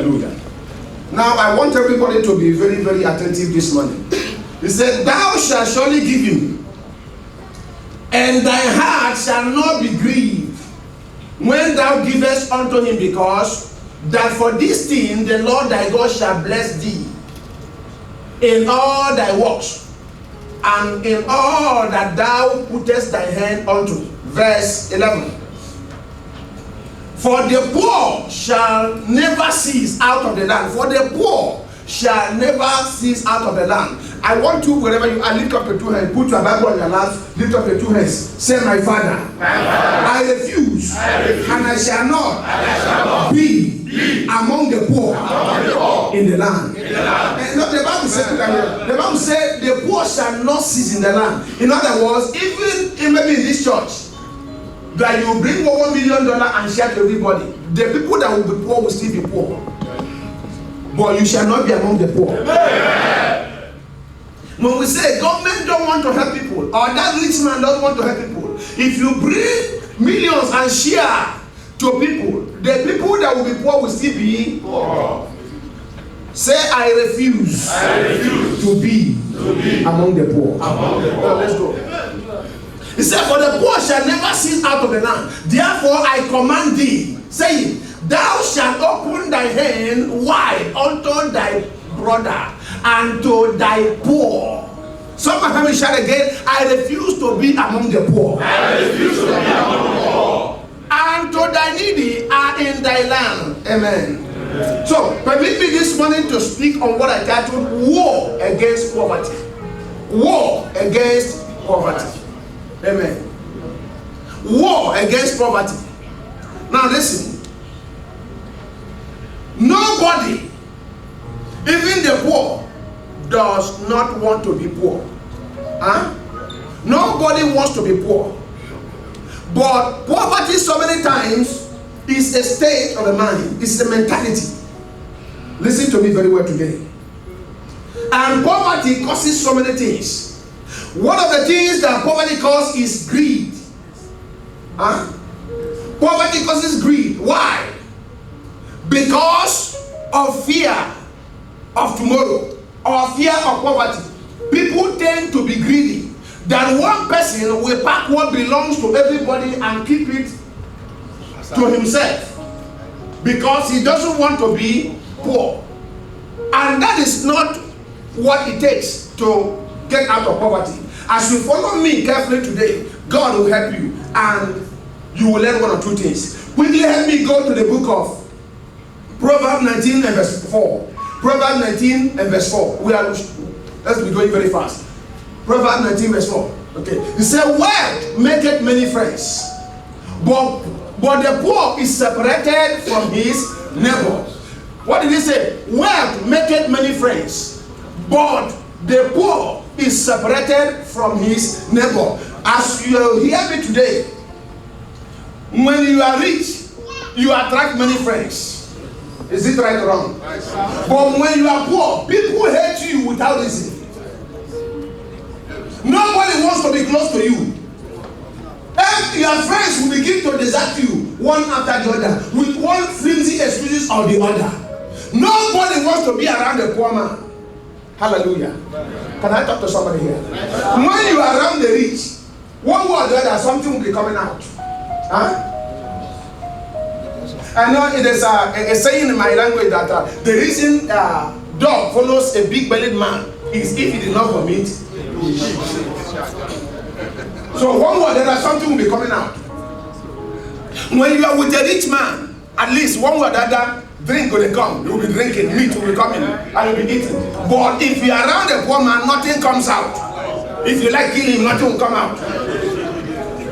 Hallelujah. Now I want everybody to be very, very attentive this morning. He said, thou shalt surely give him, and thy heart shall not be grieved when thou givest unto him, because that for this thing the Lord thy God shall bless thee in all thy works, and in all that thou puttest thy hand unto. Verse 11. For the poor shall never cease out of the land. For the poor shall never cease out of the land. I want you, wherever you are, lift up your two hands. Put your Bible on your lap. Lift up your two hands. Say, my Father, I refuse, and I shall not be among the poor in the land. No, the Bible said the poor shall not cease in the land. In other words, even maybe in this church, that you bring $1 million and share to everybody, the people that will be poor will still be poor, but you shall not be among the poor. Amen. When we say government don't want to help people, or that rich man don't want to help people, if you bring millions and share to people, the people that will be poor will still be poor. Say, I refuse to be among the poor. Let's go. He said, for the poor shall never cease out of the land. Therefore I command thee, saying, thou shalt open thy hand wide unto thy brother and to thy poor. Somebody me shout again, I refuse to be among the poor. I refuse to be among the poor. And to thy needy are in thy land. Amen. Amen. So, permit me this morning to speak on what I titled War Against Poverty. War against poverty. Amen. War against poverty. Now listen. Nobody, even the poor, does not want to be poor. Huh? Nobody wants to be poor. But poverty so many times is a state of the mind. It's a mentality. Listen to me very well today. And poverty causes so many things. One of the things that poverty causes is greed. Huh? Poverty causes greed. Why? Because of fear of tomorrow or fear of poverty. People tend to be greedy. That one person will pack what belongs to everybody and keep it to himself because he doesn't want to be poor. And that is not what it takes to get out of poverty. As you follow me carefully today, God will help you and you will learn one or two things. Quickly help me go to the book of Proverbs 19 and verse 4. Proverbs 19 and verse 4. Let's be going very fast. Proverbs 19 verse 4. Okay. He said, wealth maketh many friends, but the poor is separated from his neighbor. What did he say? Wealth maketh many friends, but the poor is separated from his neighbor. As you hear me today, when you are rich, you attract many friends. Is it right or wrong? But when you are poor, people hate you without reason. Nobody wants to be close to you. And your friends will begin to desert you one after the other with one flimsy excuses or the other. Nobody wants to be around a poor man. Hallelujah. Can I talk to somebody here? When you are around the rich, one way or the other, something will be coming out. Huh? I know it is a saying in my language that the reason dog follows a big-bellied man is if he did not vomit. So one way or the other, something will be coming out. When you are with a rich man, at least one way or the other, drink will come. You will be drinking, meat will be coming, and you will be eating. But if you are around a poor man, nothing comes out. If you like killing him, nothing will come out.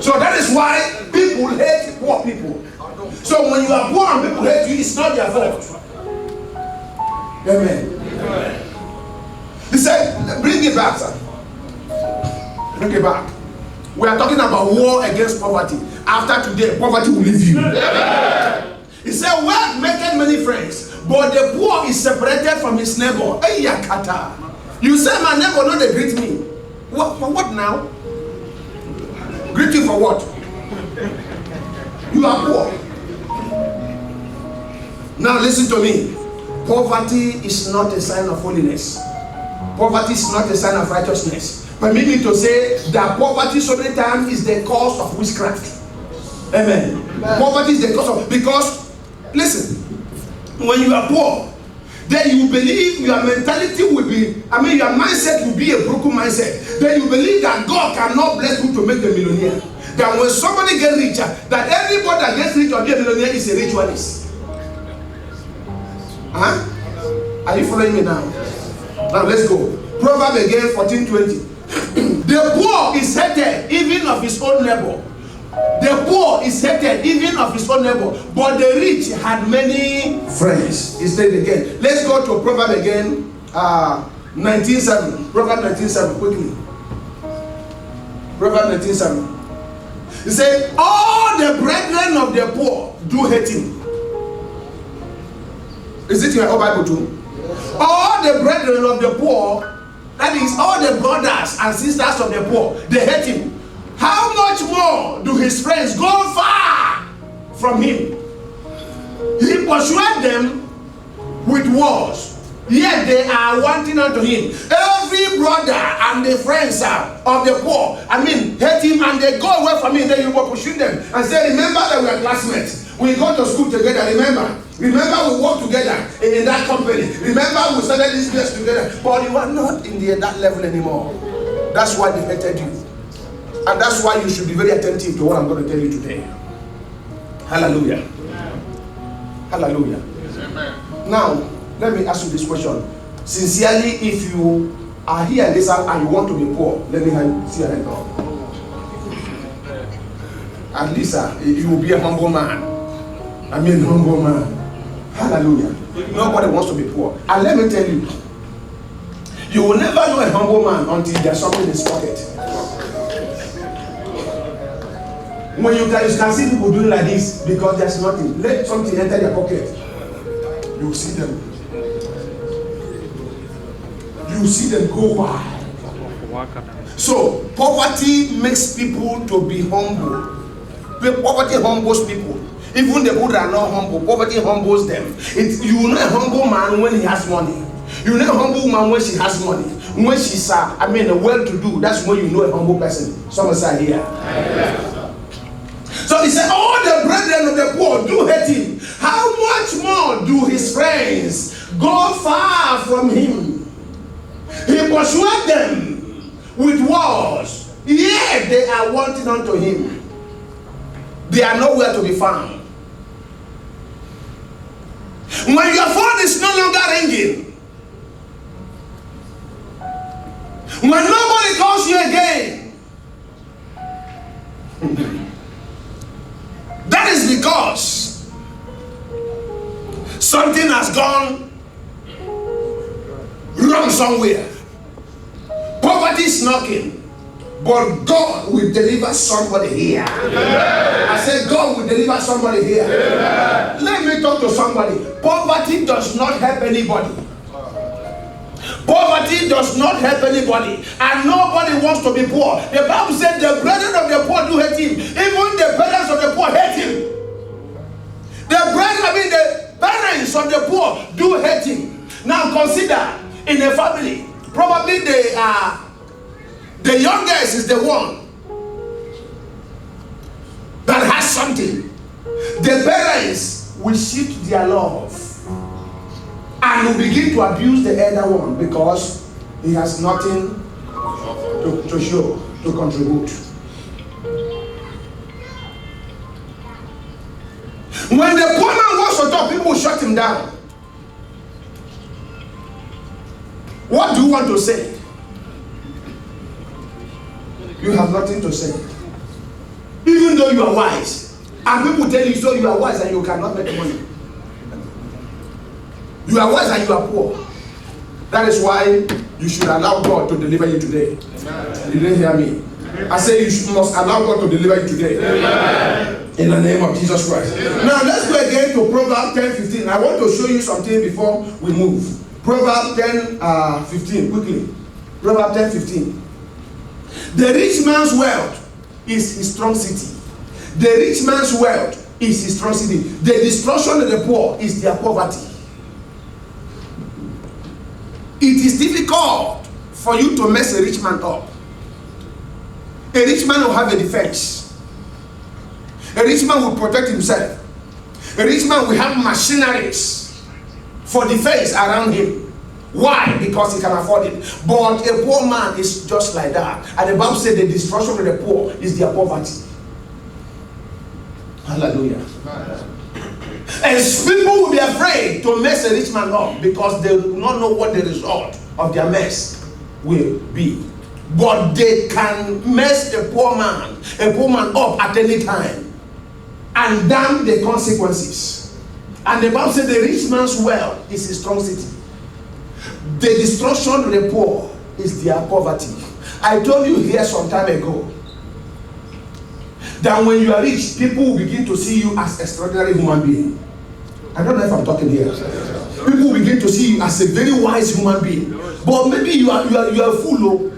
So that is why people hate poor people. So when you are poor and people hate you, it's not their fault. Amen. He said, bring it back, sir. Bring it back. We are talking about war against poverty. After today, poverty will leave you. He said, wealth maketh many friends, but the poor is separated from his neighbor. Hey, Yakata. You say my neighbor not they greet me. What, for what now? Greet you for what? You are poor. Now listen to me. Poverty is not a sign of holiness. Poverty is not a sign of righteousness. Permit me to say that poverty so many times is the cause of witchcraft. Amen. Poverty is the cause of, because listen, when you are poor, then you believe your mentality will be, your mindset will be a broken mindset. Then you believe that God cannot bless you to make the millionaire. That when somebody gets richer, that everybody that gets rich or be a millionaire is a ritualist. Are you following me now? Now let's go. Proverbs again 14:20. The poor is hated even of his own neighbor. The poor is hated even of his own neighbor, but the rich had many friends. He said again. Let's go to Proverbs again, 19:7. Proverbs 19:7 quickly. Proverbs 19:7. He said, all the brethren of the poor do hate him. Is it your Bible too? Yes, all the brethren of the poor, that is all the brothers and sisters of the poor, they hate him. How much more do his friends go far from him? He pursued them with wars, yet they are wanting unto him. Every brother and the friends of the poor, hate him, and they go away from him. Then you will pursue them and say, remember that we are classmates. We go to school together, remember we work together in that company. Remember we started this place together. But you are not in that level anymore. That's why they hated you. And that's why you should be very attentive to what I'm going to tell you today. Hallelujah. Hallelujah. Now, let me ask you this question. Sincerely, if you are here in this house and you want to be poor, let me see your hand up. At least you will be a humble man. Humble man. Hallelujah. Nobody wants to be poor. And let me tell you, you will never know a humble man until there's something in his pocket. When you can see people doing like this because there's nothing. Let something enter their pocket. You will see them. You will see them go wild. So poverty makes people to be humble. Poverty humbles people. Even the people that are not humble, poverty humbles them. You know a humble man when he has money. You know a humble woman when she has money. When she's well-to-do, that's when you know a humble person. Someone say here. So he said, all the brethren of the poor do hate him. How much more do his friends go far from him? He pursued them with wars, yet they are wanting unto him. They are nowhere to be found. When your phone is no longer ringing, when nobody calls you again, that is because something has gone wrong somewhere. Poverty is knocking. But God will deliver somebody here. Amen. I said God will deliver somebody here. Amen. Let me talk to somebody. Poverty does not help anybody. Poverty does not help anybody. And nobody wants to be poor. The Bible said the brethren of the poor do hate him. Even the parents of the poor hate him. The parents of the poor do hate him. Now consider in a family, probably they are the youngest is the one that has something. The parents will shift their love and will begin to abuse the elder one because he has nothing to show, to contribute. When the poor man wants to talk, people will shut him down. What do you want to say? You have nothing to say. Even though you are wise. And people tell you so you are wise and you cannot make money. You are wise and you are poor. That is why you should allow God to deliver you today. Amen. You didn't hear me. I say you must allow God to deliver you today. Amen. In the name of Jesus Christ. Amen. Now let's go again to Proverbs 10:15. I want to show you something before we move. Proverbs 10:15 quickly. Proverbs 10:15. The rich man's wealth is his strong city. The rich man's wealth is his strong city. The destruction of the poor is their poverty. It is difficult for you to mess a rich man up. A rich man will have a defense. A rich man will protect himself. A rich man will have machineries for defense around him. Why? Because he can afford it. But a poor man is just like that. And the Bible said the destruction of the poor is their poverty. Hallelujah. And people will be afraid to mess a rich man up because they do not know what the result of their mess will be. But they can mess a poor man up at any time and damn the consequences. And the Bible said the rich man's wealth is a strong city. The destruction of the poor is their poverty. I told you here some time ago that when you are rich, people will begin to see you as extraordinary human being. I don't know if I'm talking here. People will begin to see you as a very wise human being. But maybe you are a fool.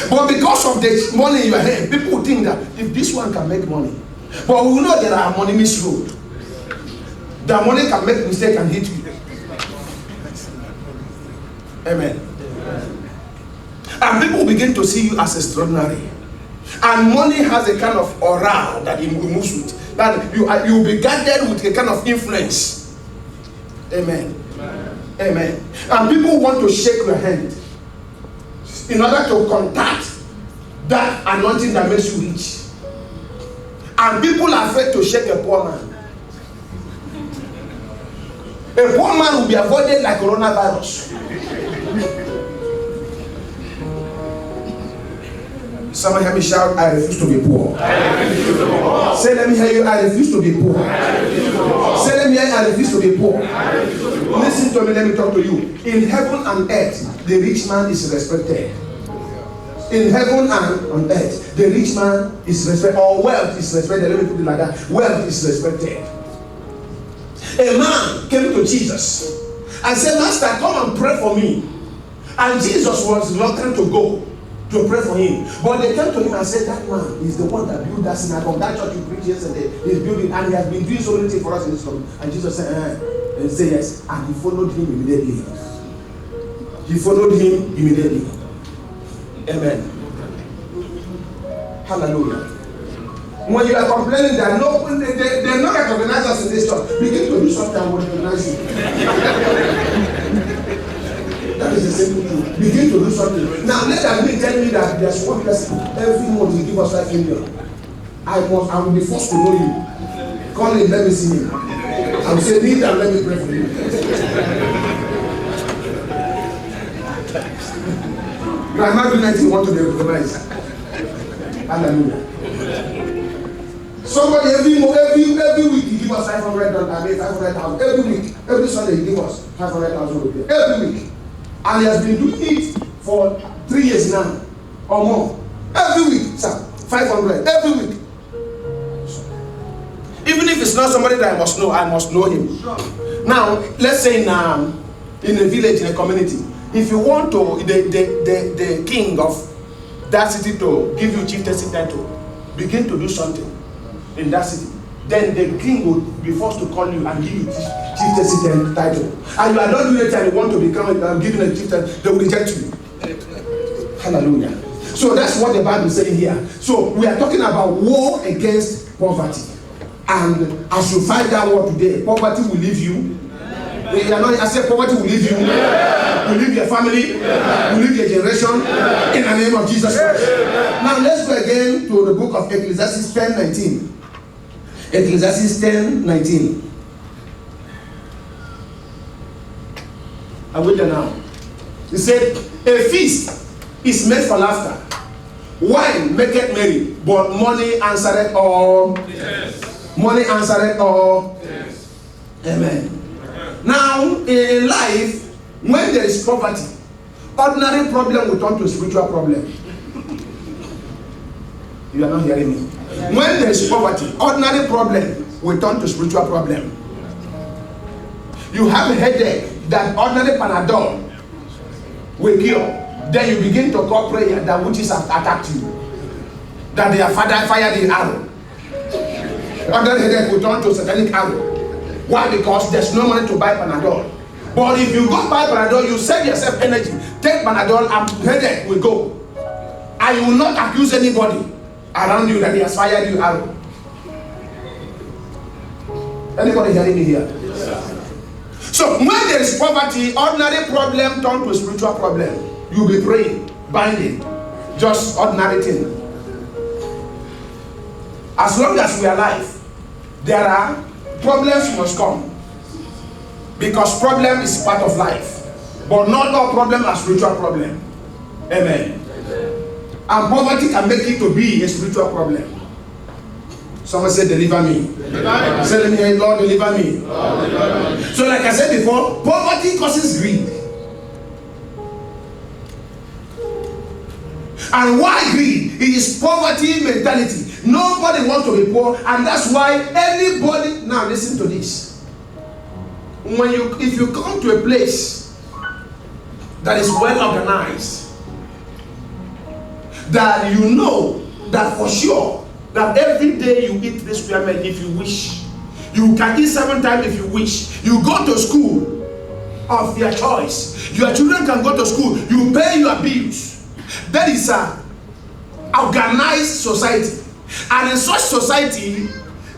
But because of the money in your hand, people will think that if this one can make money. But we know there are money misroad. That money can make mistake and hit you. Amen. And people begin to see you as extraordinary. And money has a kind of aura that it moves with. That you will be guided with a kind of influence. Amen. Amen. And people want to shake your hand in order to contact that anointing that makes you rich. And people are afraid to shake a poor man. A poor man will be avoided like coronavirus. Somebody help me shout, I refuse to be poor. Say, let me hear you, I refuse to be poor. Say, let me hear you, I refuse to be poor. Listen to me, let me talk to you. In heaven and earth, the rich man is respected. In heaven and on earth, the rich man is respected. Or wealth is respected. Let me put it like that. Wealth is respected. A man came to Jesus and said, Master, come and pray for me. And Jesus was reluctant to go to pray for him. But they came to him and said, that man is the one that built that synagogue, that church you preached yesterday. He's building, and he has been doing so many things for us in this country. And Jesus said, and say yes. And he followed him immediately. He followed him immediately. Amen. Hallelujah. When you are complaining that they're not recognized us in this church, begin to do something and recognize you. That is the simple truth. Begin to do something. Now let that be tell me that there's one person every month you give us $5 million. I will be forced to know you. Call him, let me see him. I will say, need and let me pray for you. You are not doing anything you want to be recognized. Hallelujah. Somebody every week he give us $500,000. Every week, every Sunday he give us $500,000 every week. And he has been doing it for 3 years now or more. Every week, sir, 500 every week. Even if it's not somebody that I must know him. Now, let's say in a village, in a community, if you want to the king of that city to give you chieftaincy title, begin to do something in that city, then the king will be forced to call you and give you chieftaincy title. And you are not doing it and you want to become given a chieftain, they will reject you. Hallelujah. So that's what the Bible is saying here. So we are talking about war against poverty. And as you find that war today, poverty will leave you. I said poverty will leave you. Will leave your family. Will leave your generation. In the name of Jesus Christ. Now let's go again to the book of Ecclesiastes 10:19. Ecclesiastes 10:19. I will there now. He said, a feast is made for laughter. Wine maketh merry, but money answereth all. Yes. Money answereth all. Yes. Amen. Now, in life, when there is poverty, ordinary problem will turn to spiritual problem. You are not hearing me. When there is poverty, ordinary problem will turn to spiritual problem. You have a headache that ordinary Panadol will cure. Then you begin to call prayer that witches have attacked you. That they have fired the arrow. Ordinary headache will turn to satanic arrow. Why? Because there's no money to buy Panadol. But if you go buy Panadol, you save yourself energy. Take Panadol and headache will go. And you will not accuse anybody around you that he has fired you arrow. Anybody hearing me here? Yes. So when there is poverty, ordinary problem turns to a spiritual problem. You'll be praying, binding, just ordinary thing. As long as we are alive, there are problems must come. Because problem is part of life. But not all problem are spiritual problem. Amen. And poverty can make it to be a spiritual problem. Someone said, deliver me. Deliver me. Say, let me hear, Lord, deliver me. Lord, deliver me. So like I said before, poverty causes greed. And why greed? It is poverty mentality. Nobody wants to be poor, and that's why anybody, now listen to this. If you come to a place that is well organized, that you know that for sure that every day you eat this square meal if you wish, you can eat 7 times if you wish, you go to school of your choice, your children can go to school, you pay your bills. That is an organized society. And in such society,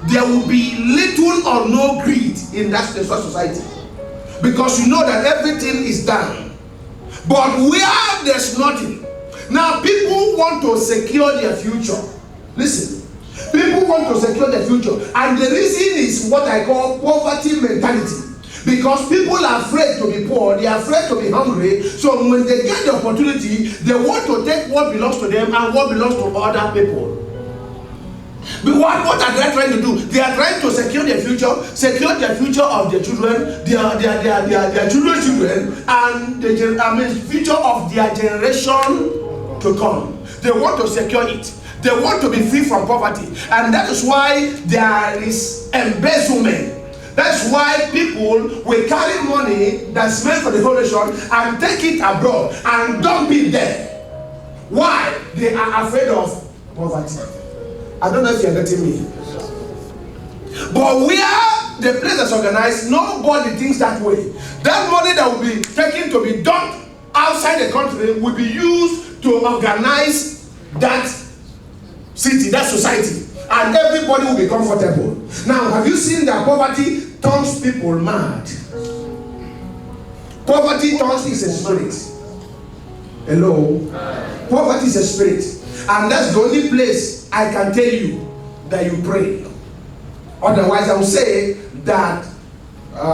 there will be little or no greed in such society. Because you know that everything is done. But where there's nothing, now people want to secure their future. Listen, people want to secure their future. And the reason is what I call poverty mentality. Because people are afraid to be poor, they are afraid to be hungry. So when they get the opportunity, they want to take what belongs to them and what belongs to other people. But what are they trying to do? They are trying to secure their future of their children, their children's children, and the future of their generation to come. They want to secure it. They want to be free from poverty. And that is why there is embezzlement. That's why people will carry money that's meant for the whole nation and take it abroad and dump it there. Why? They are afraid of poverty. I don't know if you're getting me. But where the place is organized, nobody thinks that way. That money that will be taken to be dumped outside the country will be used to organize that city, that society. And everybody will be comfortable. Now, have you seen that poverty turns people mad? Poverty turns is a spirit. Hello? Poverty is a spirit. And that's the only place I can tell you that you pray. Otherwise, I will say that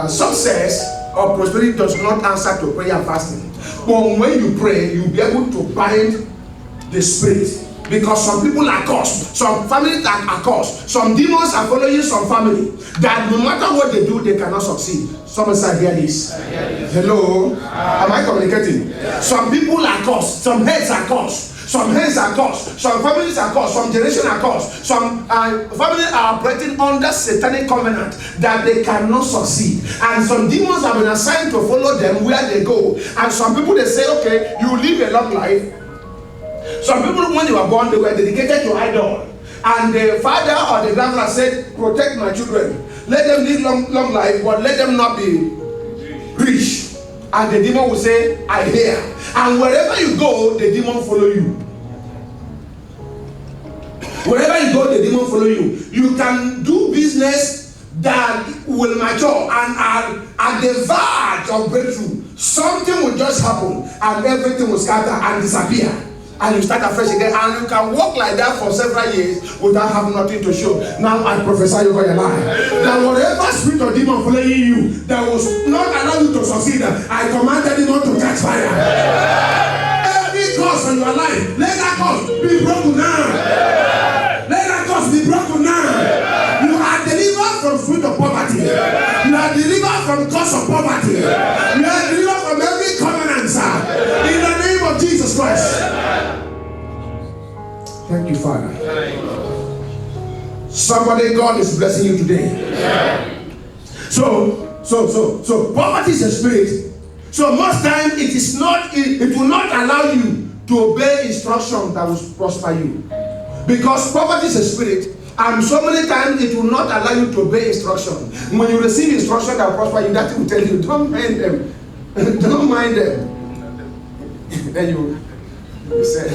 success or prosperity does not answer to prayer and fasting. But when you pray, you'll be able to bind the spirit. Because some people are cursed, some families are cursed, some demons are following some family, that no matter what they do, they cannot succeed. Someone said, hear this. Hello? Am I communicating? Yeah. Some people are cursed, some heads are cursed, some hands are cursed, some families are cursed, some generations are cursed, some families are operating under satanic covenant that they cannot succeed. And some demons have been assigned to follow them where they go. And some people, they say, okay, you live a long life. Some people, when they were born, they were dedicated to idol. And the father or the grandfather said, protect my children. Let them live long life, but let them not be rich. And the demon will say, I hear. And wherever you go, the demon follow you. Wherever you go, the demon follow you. You can do business that will mature and at the verge of breakthrough. Something will just happen and everything will scatter and disappear. And you start afresh again, and you can walk like that for several years without having nothing to show. Now I prophesy over your life that whatever spirit or demon following you that was not allow you to succeed, I command the demon to catch fire. Every curse on your life, let that curse be broken now. Let that curse be broken now. You are delivered from spirit of poverty. You are delivered from curse of poverty. You are delivered from every covenant, in the name of Jesus Christ. Thank you, Father. Somebody, God is blessing you today. So poverty is a spirit. So most time it will not allow you to obey instruction that will prosper you. Because poverty is a spirit, And so many times it will not allow you to obey instruction. When you receive instruction that prosper you, that will tell you, don't mind them. Don't mind them. Then you say,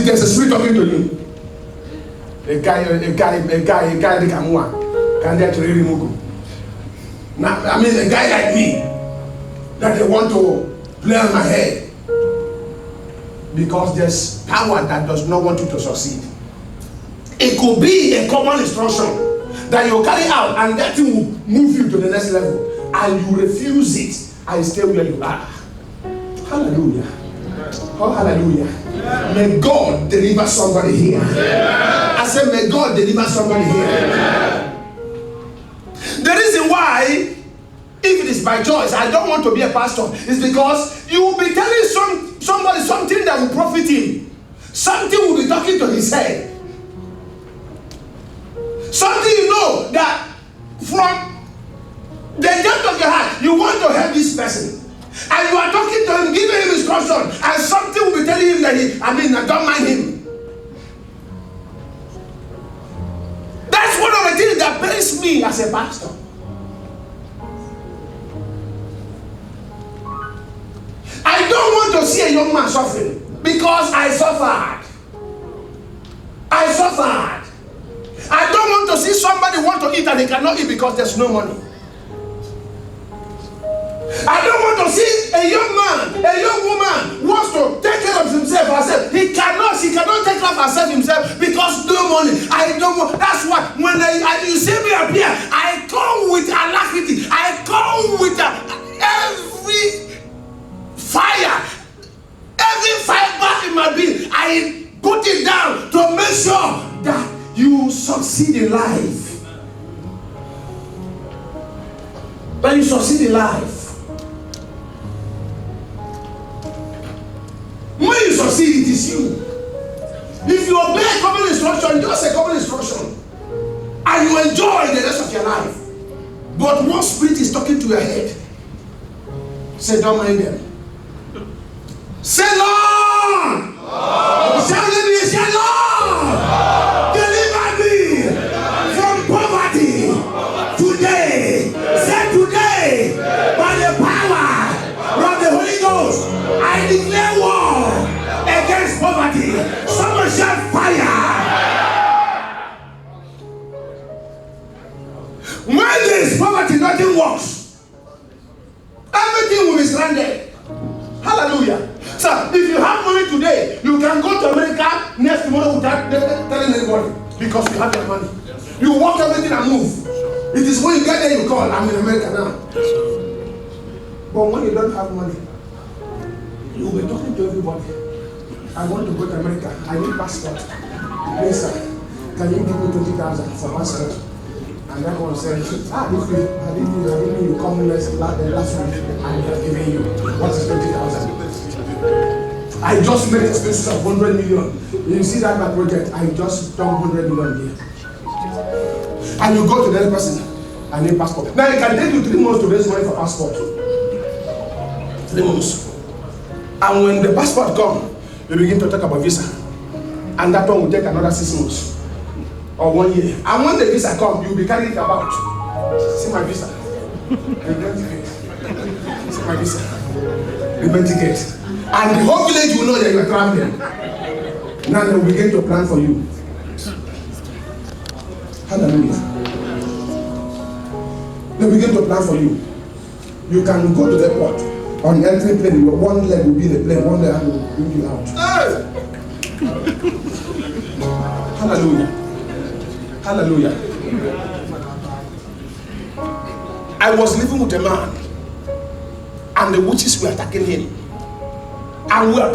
there's a spirit talking to you. A guy, now, I mean, a guy like me, that they want to play on my head. Because there's power that does not want you to succeed. It could be a common instruction that you carry out and that thing will move you to the next level. And you refuse it and stay where you are. Hallelujah. Oh, hallelujah. May God deliver somebody here. I said, may God deliver somebody here. The reason why, if it is by choice, I don't want to be a pastor, is because you will be telling somebody something that will profit him. Something will be talking to his head. Something you know that from the depth of your heart, you want to help this person. And you are talking to him, giving him instruction, and something will be telling him that don't mind him. That's one of the things that pains me as a pastor. I don't want to see a young man suffering because I suffered. I suffered. I don't want to see somebody want to eat and they cannot eat because there's no money. I don't want to see a young man, a young woman wants to take care of himself herself. She cannot take care of herself himself because no money. I don't want. That's why when you see me appear, I come with alacrity. I come with every fire, every fiber in my being. I put it down to make sure that you succeed in life. That you succeed in life. When you succeed, it is you. If you obey a common instruction, just a common instruction, and you enjoy the rest of your life. But one spirit is talking to your head. Say, don't mind them. Say, Lord! Shout at me, say, Lord! Deliver me from poverty today. Say today, by the power of the Holy Ghost, I declare war against poverty. Someone shout fire. When there is poverty, nothing works. Everything will be stranded. Hallelujah. So, if you have money today, you can go to America next tomorrow without telling anybody because you have your money. You walk everything and move. It is when you get there you call, I'm in America now. But when you don't have money, you will be talking to everybody. I want to go to America. I need passport. Please, sir, can you give me 20,000 for passport? And that one said, I didn't know you come last week and I have given you. What is 20,000? I just made expenses of 100 million. You see that my project, I just done 100 million here. And you go to the other person, I need passport. Now it can take you 3 months to raise money for passport. 3 months. And when the passport comes, you begin to talk about visa. And that one will take another 6 months. Or 1 year. And when the visa comes, you'll be carrying it about. See my visa. Repent ticket. See my visa. Repent ticket. And the whole village will know that you are traveling. Now they will begin to plan for you. Hallelujah. They begin to plan for you. You can go to the airport. On the entry plane, your one leg will be the plane, one leg will bring you out. Hallelujah. Hallelujah. I was living with a man, and the witches were attacking him. And we are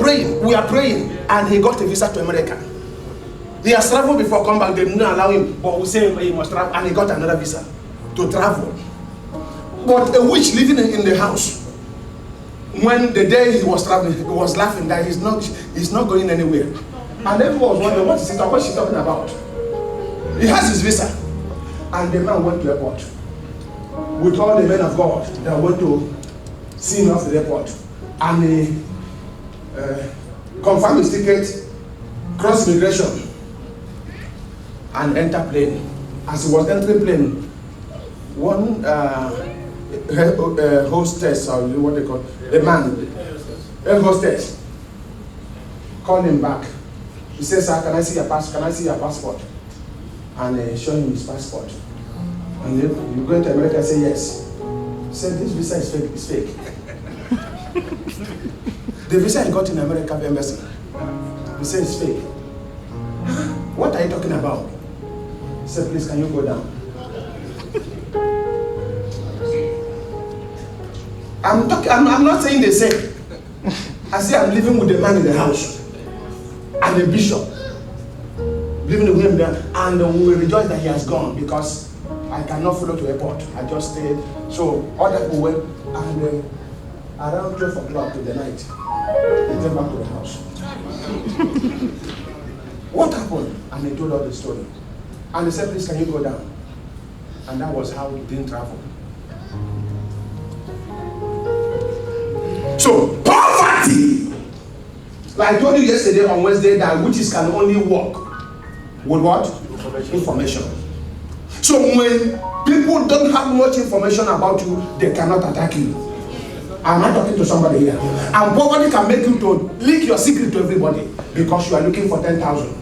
praying, and he got a visa to America. He has traveled before, come back, they didn't allow him, but we say he must travel, and he got another visa to travel. But a witch living in the house, when the day he was traveling, he was laughing that he's not going anywhere. And everyone was wondering, what is she talking about? He has his visa. And the man went to the airport with all the men of God that went to see him off the airport. And he confirm his ticket, cross immigration, and enter plane. As he was entering plane, one hostess, or what they call the man, a hostess, called him back. He says, "Sir, can I see your passport?" And show him his passport. And then you go into America and say yes. He said, "This visa is fake. It's fake." The visa he got in America embassy. He said it's fake. What are you talking about? He said, "Please, can you go down?" I'm not saying they say. I say I'm living with the man in the house and the bishop. Living with him there, and we will rejoice that he has gone because I cannot follow to the airport. I just stayed. So other people went, and around 12 o'clock in the night, they came back to the house. What happened? And they told all the story. And they said, "Please, can you go down?" And that was how he didn't travel. So poverty, like I told you yesterday on Wednesday, that witches can only work with what? Information. So when people don't have much information about you, they cannot attack you. I'm not talking to somebody here. And poverty can make you to leak your secret to everybody because you are looking for 10,000.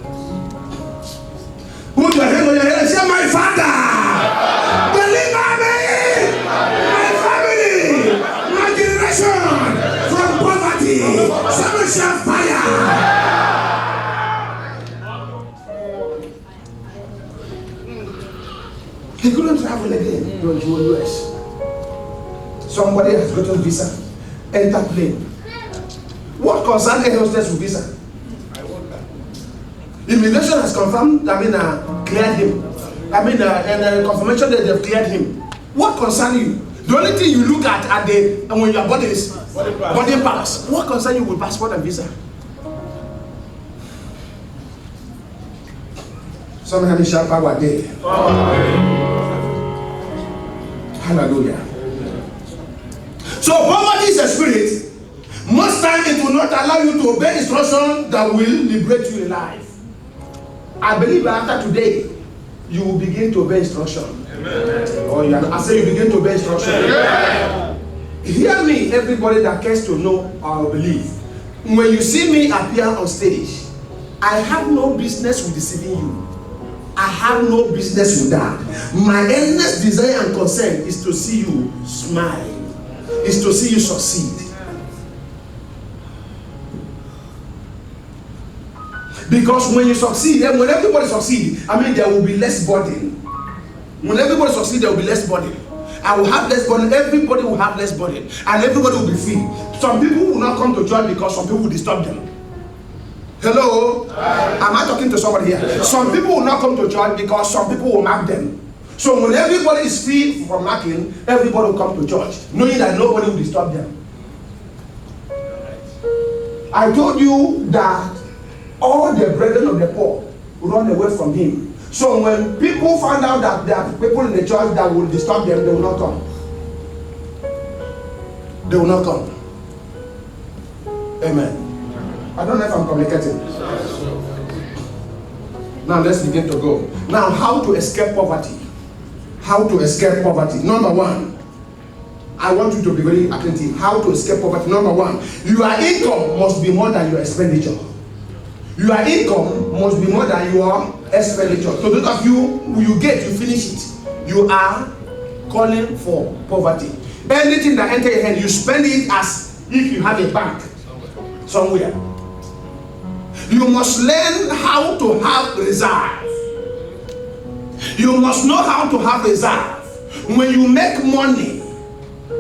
Put your hand on your head and say, "My Father, deliver me, my family, my generation from poverty." Someone shout fire. He couldn't travel again to the US. Somebody has gotten visa, enter plane. What concern a hostess with visa? Immigration has confirmed, cleared him. And confirmation that they've cleared him. What concern you? The only thing you look at when your body is boarding pass. What concern you with passport and visa? Somebody shall power day. Hallelujah. So poverty is a spirit. Most times it will not allow you to obey instruction that will liberate you in life. I believe after today, you will begin to obey instruction. Amen. I say you begin to obey instruction. Amen. Hear me, everybody that cares to know or believe. When you see me appear on stage, I have no business with deceiving you. I have no business with that. My earnest desire and concern is to see you smile, is to see you succeed. Because when you succeed, and when everybody succeeds, there will be less burden. When everybody succeeds, there will be less burden. I will have less burden, everybody will have less burden, and everybody will be free. Some people will not come to church because some people will disturb them. Hello? Am I talking to somebody here? Some people will not come to church because some people will mark them. So when everybody is free from marking, everybody will come to church, knowing that nobody will disturb them. I told you that all the brethren of the poor run away from him. So when people find out that there are people in the church that will disturb them, they will not come. They will not come. Amen. I don't know if I'm communicating. Now let's begin to go. Now, how to escape poverty? How to escape poverty? Number one, I want you to be very attentive. How to escape poverty? Number one, your income must be more than your expenditure. Your income must be more than your expenditure. So those of you get, you finish it. You are calling for poverty. Anything that enters your hand, you spend it as if you have a bank somewhere. You must learn how to have reserve. You must know how to have reserve. When you make money,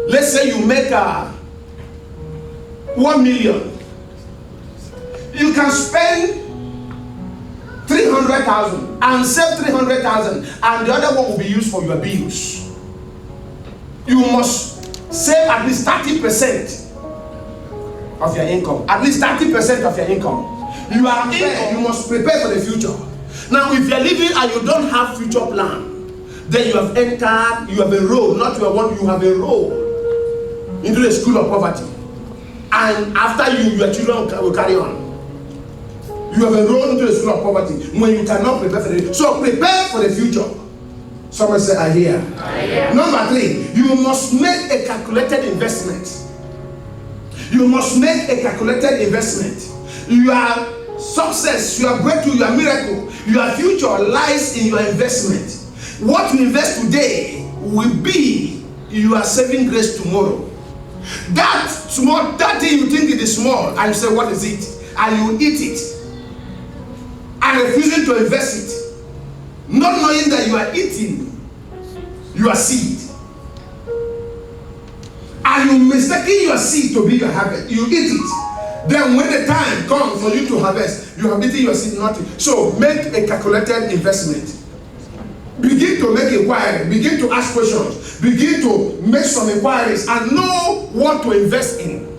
let's say you make 1 million. You can spend 300,000 and save 300,000, and the other one will be used for your bills. You must save at least 30% of your income. At least 30% of your income. You must prepare for the future. Now, if you are living and you don't have future plan, then you have entered, you have enrolled, not you have enrolled into the school of poverty. And after you, your children will carry on. You have enrolled into the school of poverty when you cannot prepare for it. So prepare for the future. Someone say, I hear. Number 3, you must make a calculated investment. You must make a calculated investment. Your success, your breakthrough, your miracle, your future lies in your investment. What you invest today will be your saving grace tomorrow. That thing you think it is small, and you say, what is it? And you eat it, and refusing to invest it, not knowing that you are eating your seed, and you mistaking your seed to be your harvest. You eat it. Then when the time comes for you to harvest, you have eaten your seed, nothing. So make a calculated investment. Begin to make inquiries, begin to ask questions, begin to make some inquiries, and know what to invest in.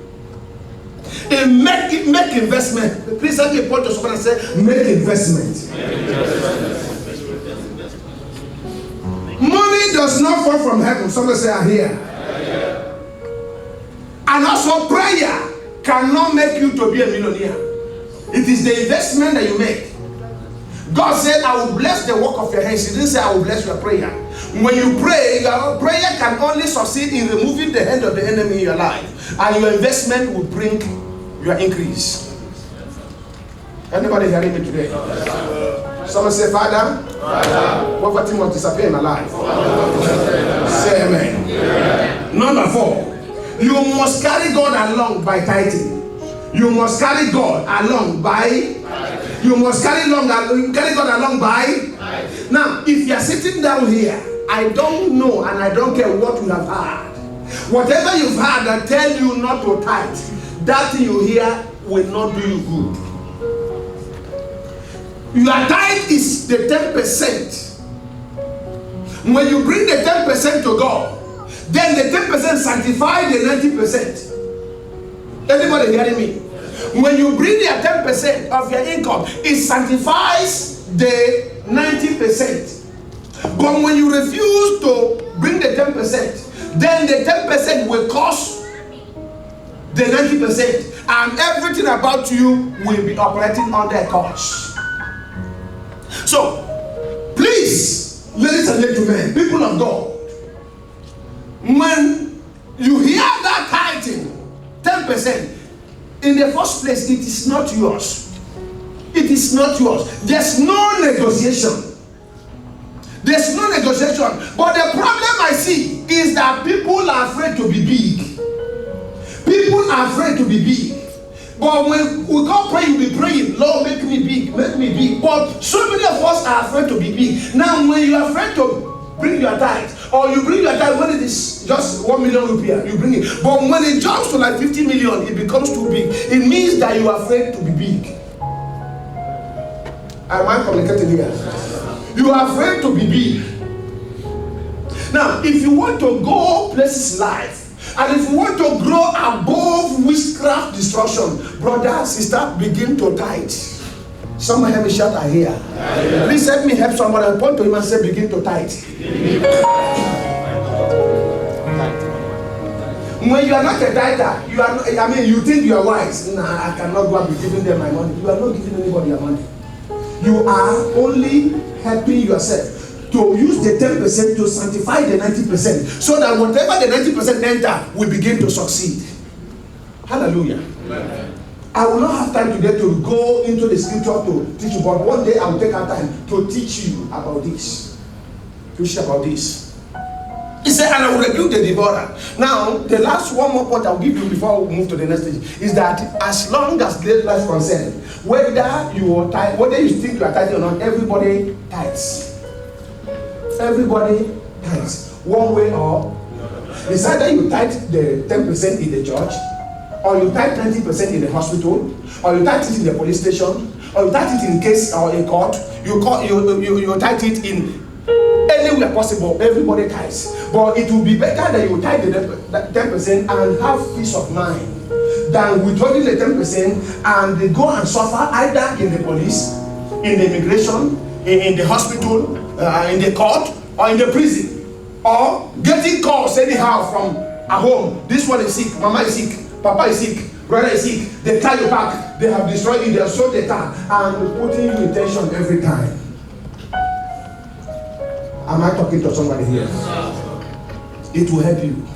And make investment. Please let me point to someone and say, make investment. Money does not fall from heaven. Someone say, I hear. And also prayer cannot make you to be a millionaire. It is the investment that you make. God said, I will bless the work of your hands. He didn't say, I will bless your prayer. When you pray, your prayer can only succeed in removing the hand of the enemy in your life. And your investment will bring your increase. Anybody hearing me today? Someone say, Father, poverty must disappear in my life. Say amen. Number 4, you must carry God along by tithing. You must carry God along by You must carry God along by. Now, if you are sitting down here, I don't know and I don't care what you have heard. Whatever you've heard that tell you not to tithe, that thing you hear will not do you good. Your tithe is the 10%. When you bring the 10% to God, then the 10% sanctify the 90%. Anybody hearing me? When you bring the 10% of your income, it sanctifies the 90%. But when you refuse to bring the 10%, then the 10% will cost the 90%, and everything about you will be operating under a cost. So, please, ladies and gentlemen, people of God, when you hear that tithing, 10%, in the first place, it is not yours. It is not yours. There's no negotiation. There's no negotiation. But the problem I see is that people are afraid to be big. People are afraid to be big. But when we go pray, you'll be praying, Lord, make me big, make me big. But so many of us are afraid to be big. Now, when you're afraid to bring your tithe, or you bring your tithe when it is just 1 million rupiah, you bring it. But when it jumps to like 50 million, it becomes too big. It means that you are afraid to be big. Am I communicating here? You are afraid to be big. Now, if you want to go places in life, and if you want to grow above witchcraft destruction, brother, sister, begin to tithe. Someone help me shout, I hear. Please help me help someone and point to him and say, begin to tithe. When you are not a tither, you think you are wise. Nah, I cannot go and be giving them my money. You are not giving anybody your money. You are only helping yourself to use the 10% to sanctify the 90%, so that whatever the 90% enter will begin to succeed. Hallelujah. Amen. I will not have time today to go into the scripture to teach you, but one day I will take our time to teach you about this. Teach you about this. He said, and I will rebuke the devourer. Now, the last one more point I will give you before we move to the next stage is that as long as the life is concerned, whether you think you are tithing or not, everybody tithes. Everybody tithes, one way or it's either you tithe the 10% in the church, or you tithe 90% in the hospital, or you tithe it in the police station, or you tithe it in case or in court. You tithe it in anywhere possible. Everybody tithes, but it will be better that you tithe the 10% and have peace of mind than withholding the 10% and go and suffer either in the police, in the immigration, in the hospital, in the court, or in the prison, or getting calls anyhow from at home. This one is sick, mama is sick, papa is sick, Brother is sick, they tie you back, they have destroyed you, they have sold the car, and putting you in tension every time. Am I talking to somebody here? It will help you.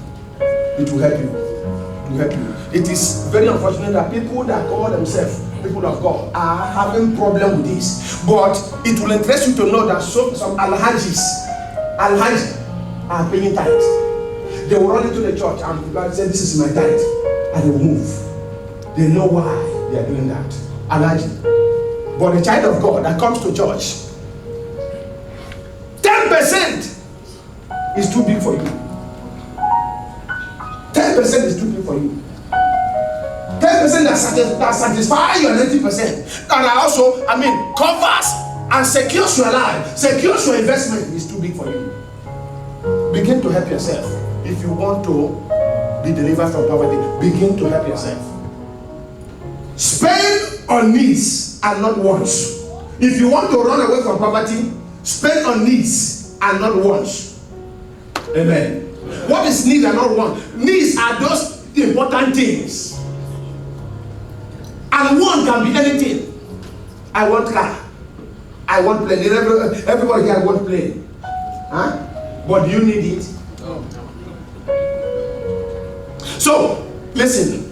It will help you. It will help you. It is very unfortunate that people that call themselves people of God are having problem with this. But it will interest you to know that some alhajis are paying tithe. They will run into the church and God say, "This is my tithe," and they will move. They know why they are doing that. Alhaji. But the child of God that comes to church, 10% is too big for you. 10% is too big for you. 10% that satisfies your 90%. And also, covers and secures your life, secures your investment is too big for you. Begin to help yourself. If you want to be delivered from poverty, begin to help yourself. Spend on needs and not wants. If you want to run away from poverty, spend on needs and not wants. Amen. What is needs and not wants? Needs are those important things. And want can be anything. I want car. I want plane. Everybody here want plane. Huh? But do you need it? No. So, listen.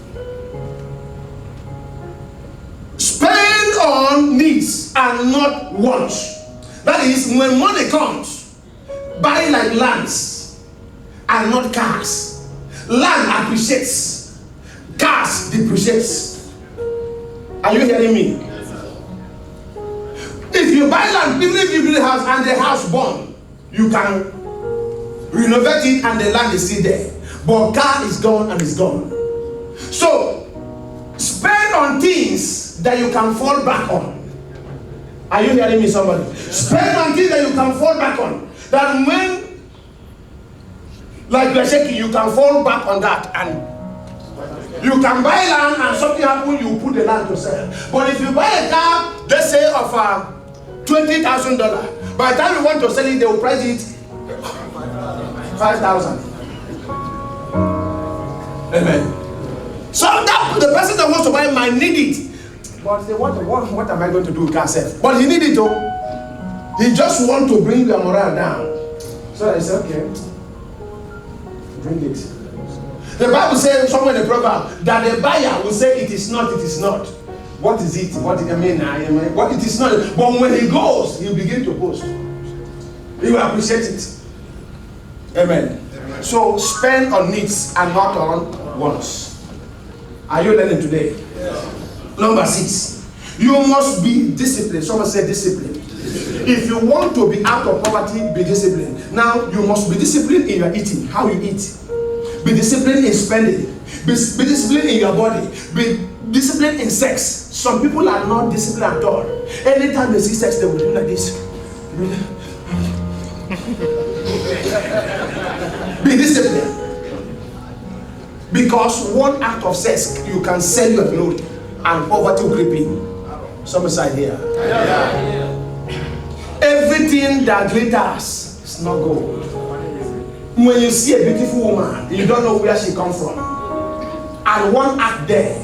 Spend on needs and not wants. That is, when money comes, buy like lands and not cars. Land appreciates. Cars depreciates. Are you hearing me? If you buy land, even if you build a house and the house burn, you can renovate it and the land is still there. But car is gone and it's gone. So, spend on things that you can fall back on. Are you hearing me, somebody? Spend on things that you can fall back on. That when, like you're shaking, you can fall back on that and you can buy land and something happens, you put the land to sell. But if you buy a car, let's say of $20,000, by the time you want to sell it, they will price it $5,000. Amen. So that the person that wants to buy might need it, but they what am I going to do with car sell? But he need it though. He just want to bring the morale down. So I said, okay, bring it. The Bible says somewhere in the proverb that the buyer will say it is not, it is not. What is it? What it is not. But when he goes, he'll begin to boast. He will appreciate it. Amen. So spend on needs and not on wants. Are you learning today? Yes. Number 6. You must be disciplined. Someone say discipline. If you want to be out of poverty, be disciplined. Now, you must be disciplined in your eating, how you eat. Be disciplined in spending. Be disciplined in your body. Be disciplined in sex. Some people are not disciplined at all. Anytime they see sex, they will do like this. Be disciplined. Because one act of sex, you can sell your glory and poverty will creep in. Some side here. Everything that glitters is not gold. When you see a beautiful woman, you don't know where she comes from. And one act there,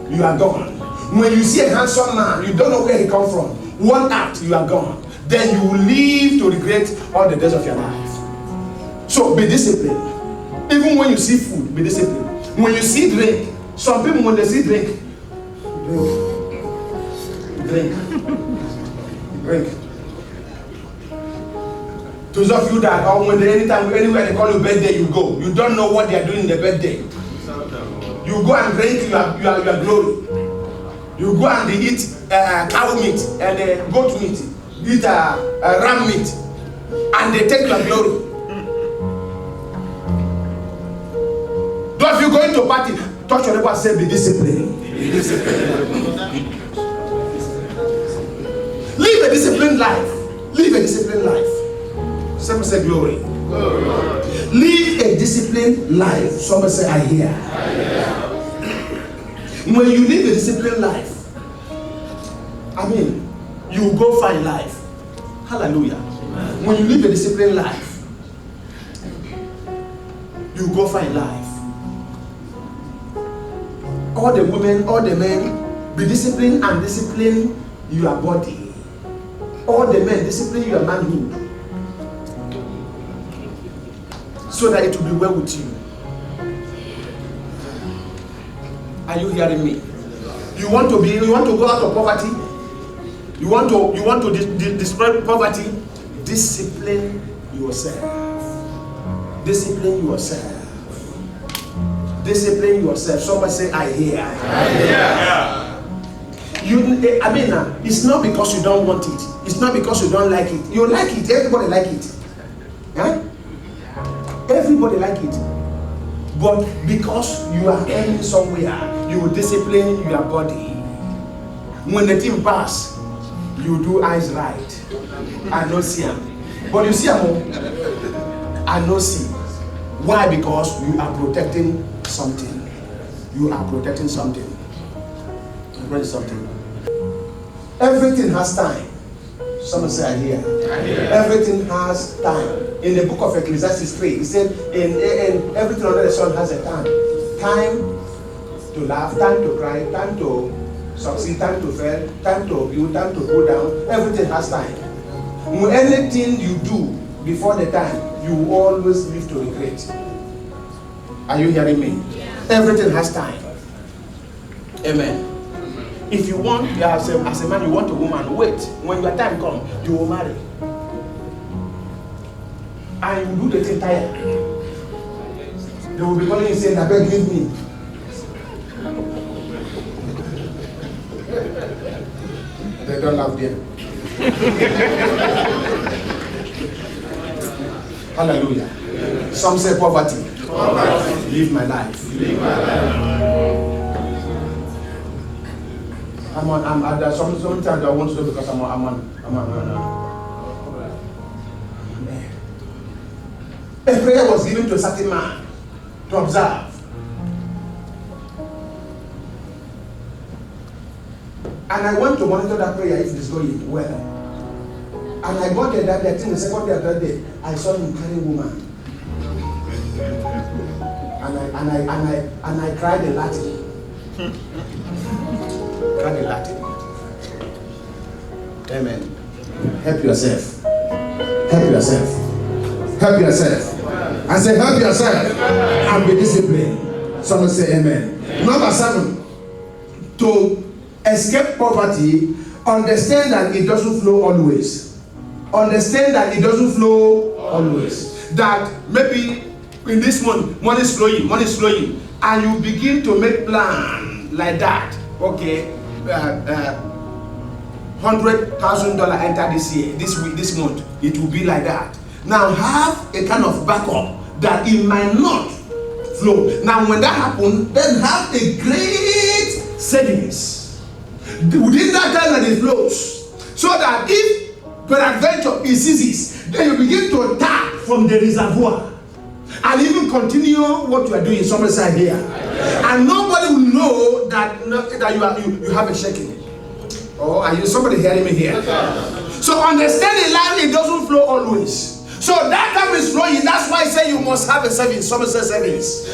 you are gone. When you see a handsome man, you don't know where he comes from. One act, you are gone. Then you will live to regret all the days of your life. So be disciplined. Even when you see food, be disciplined. When you see drink, some people when they see drink, drink. Those of you that when they anytime anywhere they call you birthday, you go. You don't know what they are doing in the birthday. You go and drink your glory. You go and eat cow meat and goat meat, eat ram meat, and they take your glory. Those of you going to party, touch your neighbor and say, be disciplined. Be disciplined. Live a disciplined life. Live a disciplined life. Someone say glory. Glory. Live a disciplined life. Someone say I hear. When you live a disciplined life, you will go find life. Hallelujah. Amen. When you live a disciplined life, you will go find life. all the women, all the men, be disciplined and discipline your body. All the men, discipline your manhood, so that it will be well with you. Are you hearing me? You want to go out of poverty? You want to destroy poverty? Discipline yourself. Discipline yourself. Discipline yourself. Somebody say, I hear. I hear. It's not because you don't want it. It's not because you don't like it. You like it. Everybody like it. Huh? Everybody like it. But because you are earning somewhere, you will discipline your body. When the thing pass, you do eyes right. I don't see them. But you see them, I don't see. Why? Because you are protecting something. You are protecting something. Something. Everything has time. Someone say, I hear. Everything has time. In the book of Ecclesiastes 3, it said, in everything under the sun has a time. Time to laugh, time to cry, time to succeed, time to fail, time to build, time to go down. Everything has time. When anything you do before the time, you will always live to regret. Are you hearing me? Everything has time. Amen. If you want, as a man, you want a woman, wait. When your time comes, you will marry. And you do the thing tired. They will be calling you saying, I beg, give me. They don't love them. Hallelujah. Some say poverty. Live my life. Sometimes I want to do because I'm on. A prayer was given to a certain man to observe. And I went to monitor that prayer if it's going well. And I got there that day, I think the second day or third day, I saw him carrying a woman. And I cried in Latin. Cried in Latin. Amen. Help yourself. Help yourself. Help yourself. I say help yourself and be disciplined. Someone say amen. Number 7. To escape poverty, understand that it doesn't flow always. Understand that it doesn't flow always. That maybe in this month, money is flowing, and you begin to make plan like that. Okay, $100,000 enter this year, this month, it will be like that. Now have a kind of backup that it might not flow. Now when that happens, then have a great savings within that time that it flows, so that if peradventure it ceases, then you begin to tap from the reservoir and even continue what you are doing. Somebody say here, and nobody will know that you have a shaking. Oh, are you somebody hearing me here? So understand in life it doesn't flow always. So that time is flowing. That's why I say you must have a savings. Somebody say savings.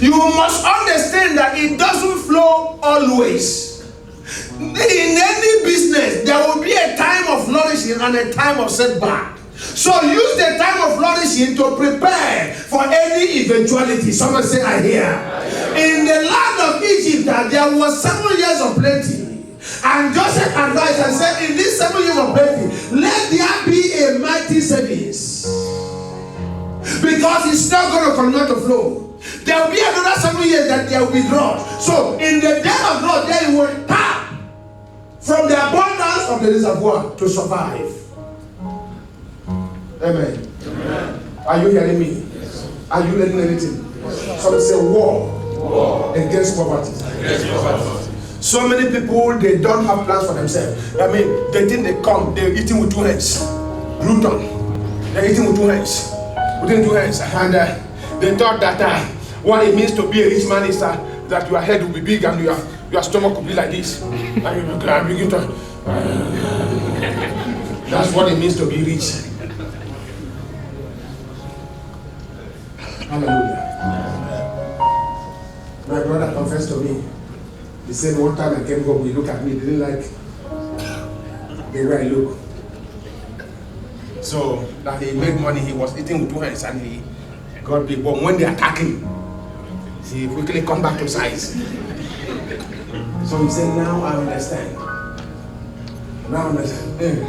You must understand that it doesn't flow always. In any business, there will be a time of flourishing and a time of setback. So use the time of flourishing to prepare for any eventuality. Somebody say, I hear. In the land of Egypt, there was 7 years of plenty. And Joseph advised and said, in these 7 years of plenty, let there be a mighty savings. Because it's not going to continue to flow. There will be another 7 years that there will be drought. So in the day of drought, there you will tap from the abundance of the reservoir to survive. Amen. Are you hearing me? Yes. Are you learning anything? Yes. Some say war against poverty. So many people, they don't have plans for themselves. They think they come, they're eating with 2 hands. Gluten. They're eating with 2 hands. Within 2 hands. And they thought that what it means to be a rich man is that your head will be big and your stomach will be like this. And you begin to... That's what it means to be rich. Hallelujah. My to me. He said one time I came home, he looked at me, he didn't like the way I look. So that he made money, he was eating with 2 hands and he got big. But when they attack him, he quickly come back to size. So he said, now I understand. Now I understand.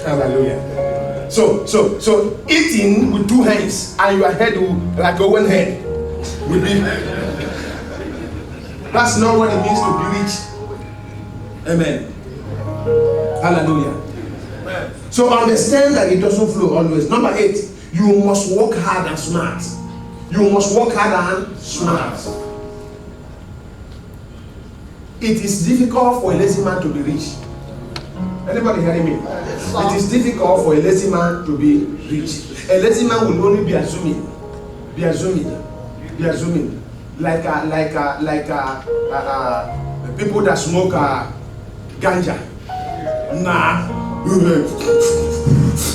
Hallelujah. So eating with 2 hands and your head will, like a one head will be. That's not what it means to be rich. Amen. Hallelujah. So understand that it doesn't flow always. Number 8, you must work hard and smart. You must work hard and smart. It is difficult for a lazy man to be rich. Anybody hearing me? It is difficult for a lazy man to be rich. A lazy man will only be assuming. Like people that smoke ganja. Nah.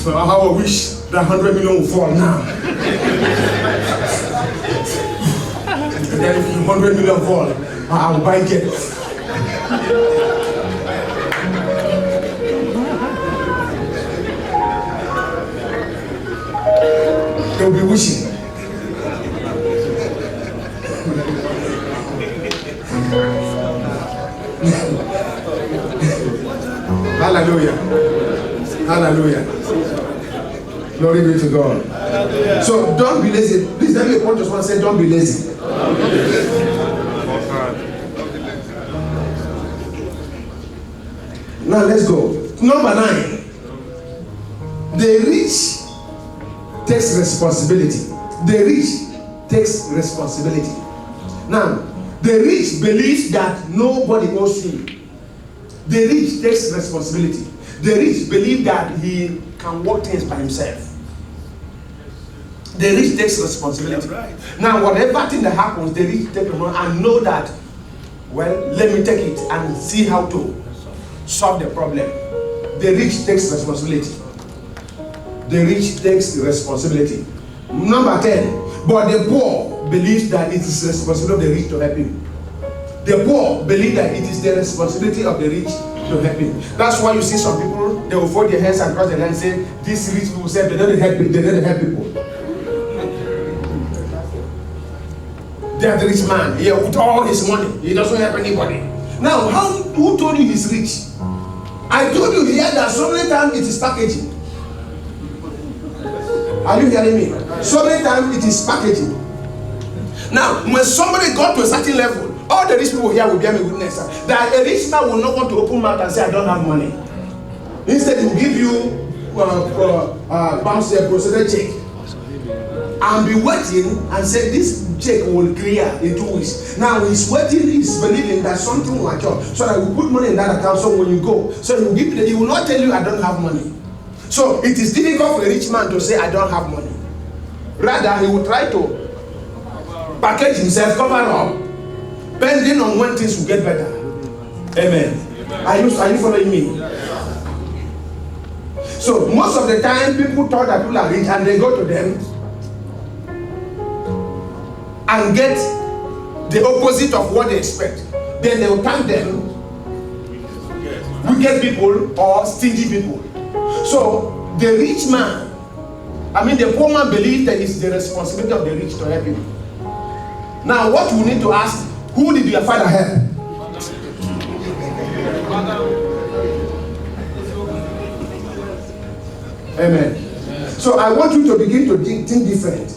How I wish that 100 million would fall now. And then if 100 million fall, I will buy it. They'll be wishing. Hallelujah. Hallelujah. Glory be to God. Hallelujah. So don't be lazy. Please let me point just one say, don't be lazy. Now let's go. Number 9. The rich takes responsibility. The rich takes responsibility. Now, the rich believes that nobody owes him. The rich takes responsibility. The rich believe that he can work things by himself. The rich takes responsibility. Right. Now, whatever thing that happens, the rich take it and know that, well, let me take it and see how to solve the problem. The rich takes responsibility. The rich takes responsibility. Number 10, but the poor believes that it is the responsibility of the rich to help him. The poor believe that it is the responsibility of the rich to help him. That's why you see some people, they will fold their hands and cross their hands and say, these rich people say they don't help people. They are the rich man. He with all his money, he doesn't help anybody. Now, who told you he's rich? I told you here that so many times it is packaging. Are you hearing me? So many times it is packaging. Now, when somebody got to a certain level, all the rich people here will bear me witness that a rich man will not want to open mouth and say, I don't have money. Instead, he will give you bounce a procedure check and be waiting and say this check will clear in 2 weeks. Now he's waiting, he's believing that something will mature, so that we put money in that account. So when you go, so he will not tell you I don't have money. So it is difficult for a rich man to say I don't have money. Rather, he will try to package himself, cover up, depending on when things will get better. Amen. Are you following me? So most of the time, people thought that people are rich and they go to them and get the opposite of what they expect. Then they will thank them wicked people or stingy people. So the rich man, the poor man believes that it's the responsibility of the rich to help him. Now what we need to ask, who did your father help? Amen. So I want you to begin to think different.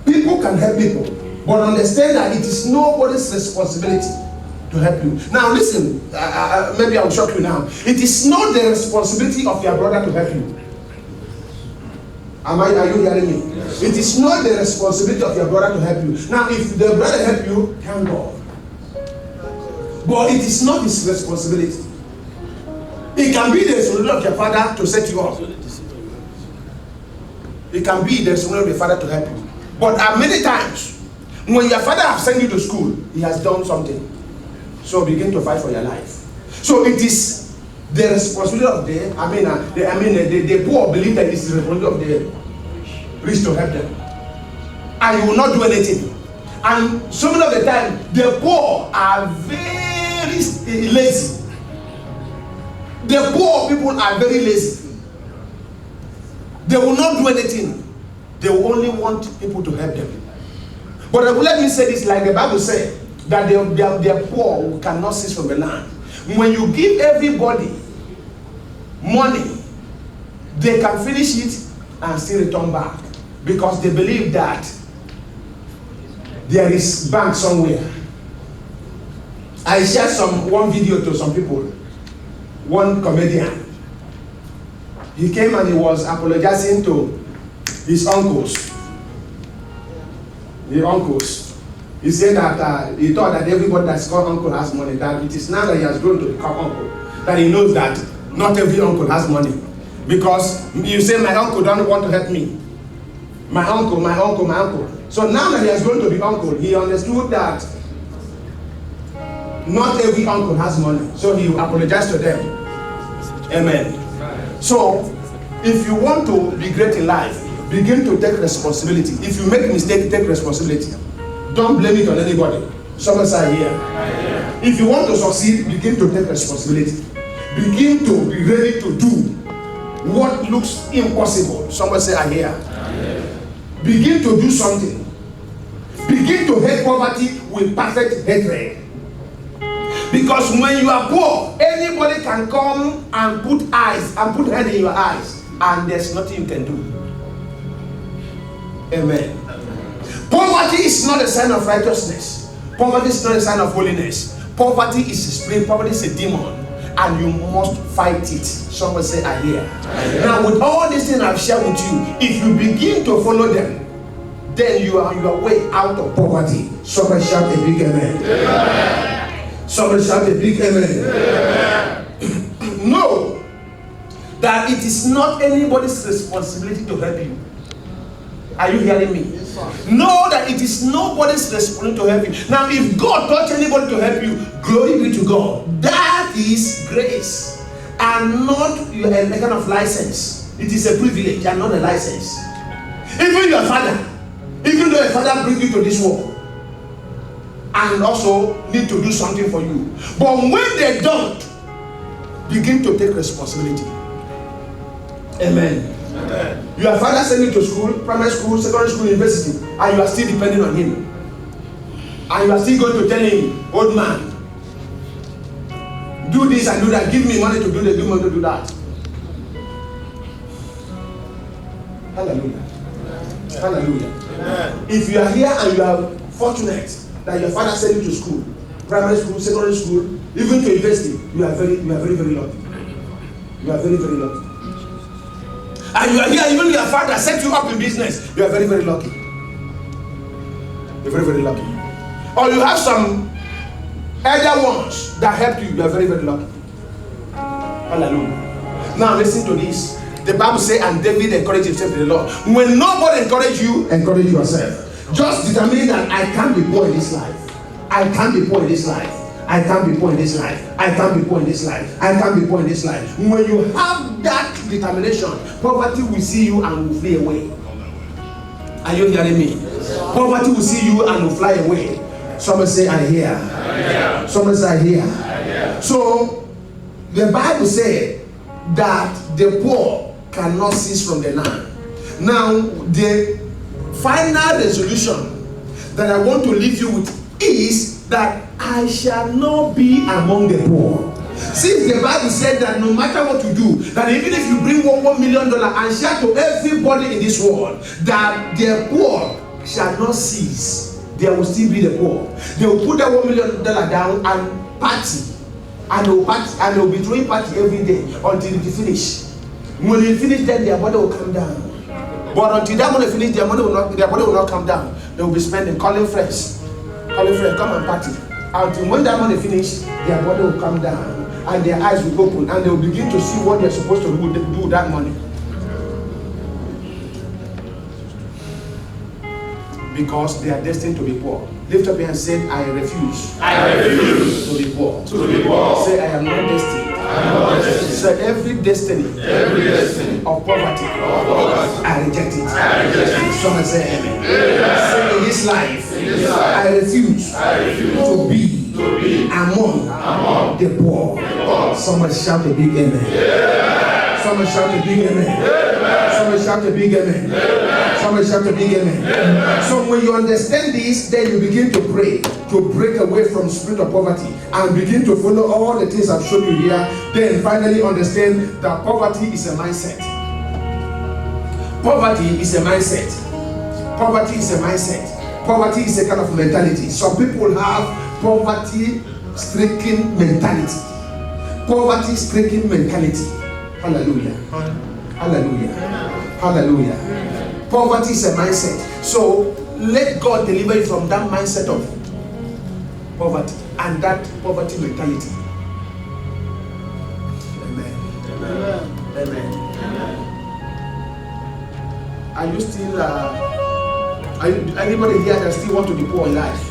People can help people, but understand that it is nobody's responsibility to help you. Now listen, maybe I will shock you now. It is not the responsibility of your brother to help you. Are you hearing me? Yes. It is not the responsibility of your brother to help you. Now if the brother help you, thank God. But it is not his responsibility. It can be the responsibility of your father to set you up. It can be the responsibility of your father to help you. But many times, when your father has sent you to school, he has done something. So begin to fight for your life. So it is the responsibility of the poor believe that it's the responsibility of the rich to help them. And you will not do anything. And so many of the time, the poor are very lazy. The poor people are very lazy. They will not do anything. They will only want people to help them. But let me say this, like the Bible said, that they are poor who cannot cease from the land. When you give everybody money, they can finish it and still return back, because they believe that there is bank somewhere. I shared one video to some people. One comedian, he came and he was apologizing to his uncles. The uncles. He said that he thought that everybody that's called uncle has money. That it is now that he has grown to become uncle that he knows that not every uncle has money. Because you say my uncle don't want to help me. My uncle, my uncle, my uncle. So now that he has grown to be uncle, he understood that not every uncle has money. So he apologized to them. Amen. So if you want to be great in life, begin to take responsibility. If you make a mistake, take responsibility. Don't blame it on anybody. Someone say here. If you want to succeed, begin to take responsibility. Begin to be ready to do what looks impossible. Someone say I hear. Begin to do something. Begin to hate poverty with perfect hatred. Because when you are poor, anybody can come and put eyes and put head in your eyes, and there's nothing you can do. Amen. Poverty is not a sign of righteousness. Poverty is not a sign of holiness. Poverty is a spirit. Poverty is a demon, and you must fight it. Someone say, I hear. Now, with all these things I've shared with you, if you begin to follow them, then you are on your way out of poverty. Somebody shout a big amen. Amen. Somebody shout a big amen. Amen. Know that it is not anybody's responsibility to help you. Are you hearing me? Yes, sir. Know that it is nobody's responsibility to help you. Now, if God taught anybody to help you, glory be to God. That is grace, and not a kind of license. It is a privilege and not a license. Even your father, even though a father brings you to this world and also need to do something for you, but when they don't, begin to take responsibility. Amen. Amen. Your father sent you to school, primary school, secondary school, university, and you are still depending on him. And you are still going to tell him, old man, do this and do that, give me money to do this, give me money to do that. Hallelujah. Hallelujah. Amen. If you are here and you are fortunate that your father sent you to school, primary school, secondary school, even to university, you are very, very lucky. You are very, very lucky. And you are here, even your father set you up in business, you are very, very lucky. You're very, very lucky. Or you have some elder ones that helped you, you are very, very lucky. Hallelujah. Now listen to this. The Bible says, and David encouraged himself in the Lord. When nobody encourages you, encourage yourself. Just determine that I can't be poor in this life. I can't be poor in this life. I can't be poor in this life. I can't be poor in this life. I can't be poor in this life. When you have that determination, poverty will see you and will flee away. Are you hearing me? Poverty will see you and will fly away. Somebody say, I hear. Somebody say, I hear. So, the Bible said that the poor cannot cease from the land. Now, the final resolution that I want to leave you with is that I shall not be among the poor. Since the Bible said that no matter what you do, that even if you bring $1 million and share to everybody in this world, that the poor shall not cease. There will still be the poor. They will put that $1 million down and party. And they will party, and they will be throwing party every day until it finish. When you finish, then their body will come down. But until that money finish, their body will not come down. They will be spending, calling friends, come and party. Until when that money finish, their body will come down and their eyes will open and they will begin to see what they're supposed to do with that money. Because they are destined to be poor. Lift up your hand and say, I refuse. I refuse to be poor. Say, I am not destined. Said every destiny of poverty, I reject it. Someone say amen. Say in this life, I refuse to be among the poor. Someone shout a big amen. Someone shout a big amen. Someone shout a big amen. Someone shout a big amen. So when you understand this, then you begin to pray to break away from spirit of poverty and begin to follow all the things I've shown you here. Then finally understand that poverty is a mindset. Poverty is a mindset. Poverty is a mindset. Poverty is a kind of mentality. Some people have poverty-stricken mentality. Poverty-stricken mentality. Hallelujah. Hallelujah. Hallelujah. Poverty is a mindset. So let God deliver you from that mindset of poverty and that poverty mentality. Amen. Amen. Amen. Are you still anybody here that still want to be poor in life?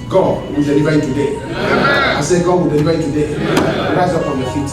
God will deliver you today. I say God will deliver you today. Rise up on your feet.